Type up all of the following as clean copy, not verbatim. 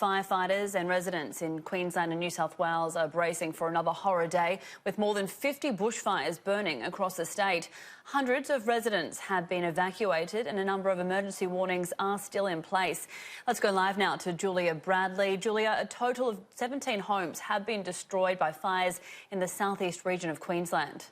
Firefighters and residents in Queensland and New South Wales are bracing for another horror day with more than 50 bushfires burning across the state. Hundreds of residents have been evacuated and a number of emergency warnings are still in place. Let's go live now to Julia Bradley. Julia, a total of 17 homes have been destroyed by fires in the southeast region of Queensland.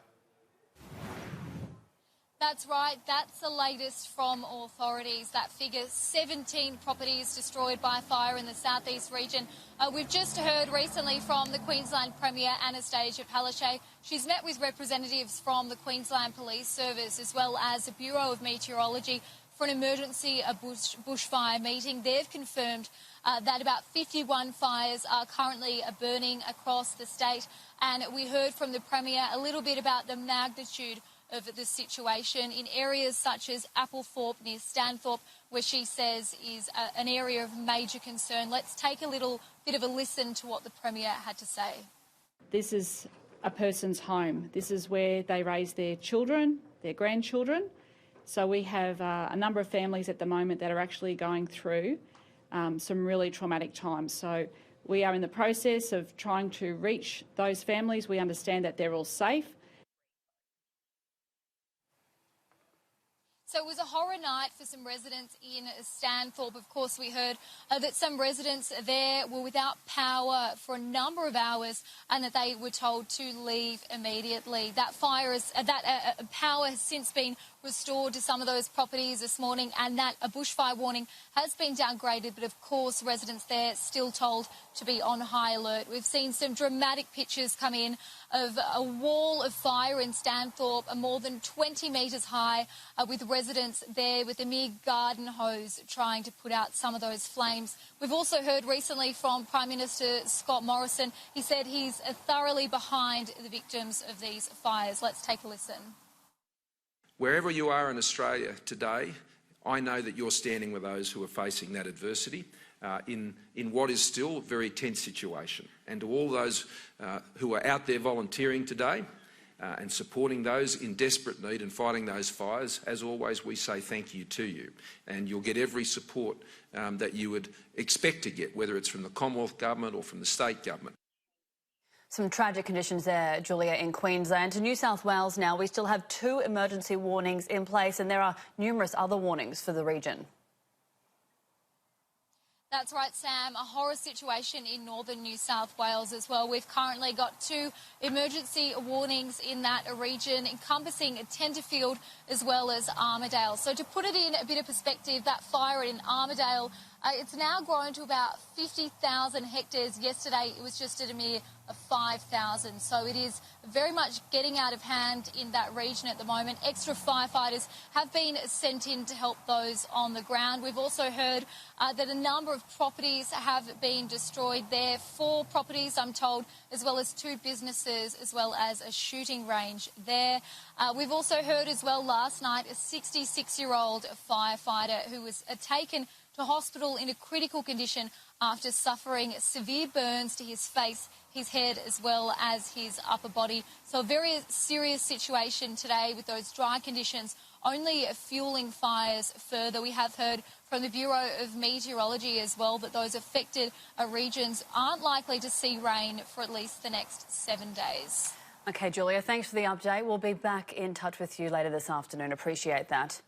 That's right. That's the latest from authorities. That figure, 17 properties destroyed by fire in the southeast region. We've just heard recently from the Queensland Premier, Anastasia Palaszczuk. She's met with representatives from the Queensland Police Service as well as the Bureau of Meteorology for an emergency bushfire meeting. They've confirmed that about 51 fires are currently burning across the state. And we heard from the Premier a little bit about the magnitude of the situation in areas such as Applethorpe near Stanthorpe, where she says is an area of major concern. Let's take a little bit of a listen to what the Premier had to say. This is a person's home. This is where they raise their children, their grandchildren. So we have a number of families at the moment that are actually going through some really traumatic times. So we are in the process of trying to reach those families. We understand that they're all safe. So it was a horror night for some residents in Stanthorpe. Of course, we heard that some residents there were without power for a number of hours and that they were told to leave immediately. That power has since been restored to some of those properties this morning, and that a bushfire warning has been downgraded, but of course residents there still told to be on high alert. We've seen some dramatic pictures come in of a wall of fire in Stanthorpe, more than 20 metres high, with residents there with a mere garden hose trying to put out some of those flames. We've also heard recently from Prime Minister Scott Morrison. He said he's thoroughly behind the victims of these fires. Let's take a listen. Wherever you are in Australia today, I know that you're standing with those who are facing that adversity in what is still a very tense situation. And to all those who are out there volunteering today and supporting those in desperate need and fighting those fires, as always, we say thank you to you. And you'll get every support that you would expect to get, whether it's from the Commonwealth Government or from the state government. Some tragic conditions there, Julia, in Queensland. To New South Wales now, we still have 2 emergency warnings in place and there are numerous other warnings for the region. That's right, Sam. A horror situation in northern New South Wales as well. We've currently got 2 emergency warnings in that region, encompassing Tenterfield as well as Armidale. So to put it in a bit of perspective, that fire in Armidale, it's now grown to about 50,000 hectares. Yesterday, it was just at a mere 5,000. So it is very much getting out of hand in that region at the moment. Extra firefighters have been sent in to help those on the ground. We've also heard that a number of properties have been destroyed there. 4 properties, I'm told, as well as 2 businesses, as well as a shooting range there. We've also heard as well last night a 66-year-old firefighter who was taken to hospital in a critical condition after suffering severe burns to his face, his head as well as his upper body. So a very serious situation today with those dry conditions only fueling fires further. We have heard from the Bureau of Meteorology as well that those affected regions aren't likely to see rain for at least the next 7 days. OK, Julia, thanks for the update. We'll be back in touch with you later this afternoon. Appreciate that.